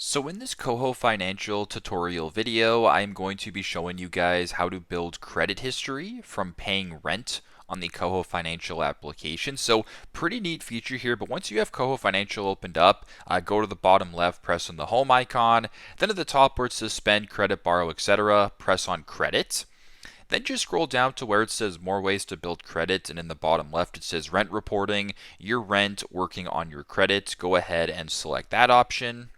So in this KOHO Financial tutorial video, I'm going to be showing you guys how to build credit history from paying rent on the KOHO Financial application. So pretty neat feature here, but once you have KOHO Financial opened up, go to the bottom left, press on the home icon, then at the top where it says spend, credit, borrow, etc., press on credit. Then just scroll down to where it says more ways to build credit, and in the bottom left it says rent reporting, your rent working on your credit. Go ahead and select that option.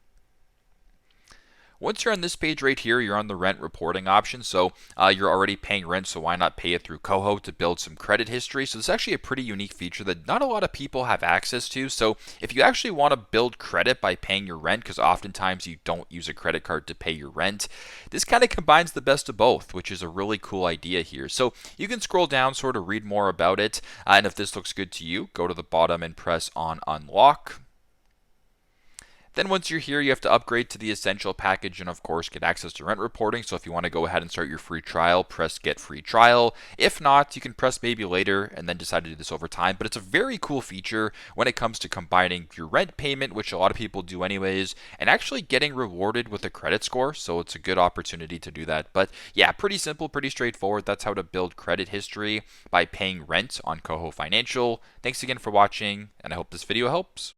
Once you're on this page right here, you're on the rent reporting option. So you're already paying rent, so why not pay it through KOHO to build some credit history? So this is actually a pretty unique feature that not a lot of people have access to. So if you actually want to build credit by paying your rent, because oftentimes you don't use a credit card to pay your rent, this kind of combines the best of both, which is a really cool idea here. So you can scroll down, sort of read more about it. And if this looks good to you, go to the bottom and press on unlock. Then once you're here, you have to upgrade to the essential package and of course get access to rent reporting. So if you want to go ahead and start your free trial, press get free trial. If not, you can press maybe later and then decide to do this over time. But it's a very cool feature when it comes to combining your rent payment, which a lot of people do anyways, and actually getting rewarded with a credit score. So it's a good opportunity to do that. But yeah, pretty simple, pretty straightforward. That's how to build credit history by paying rent on KOHO Financial. Thanks again for watching, and I hope this video helps.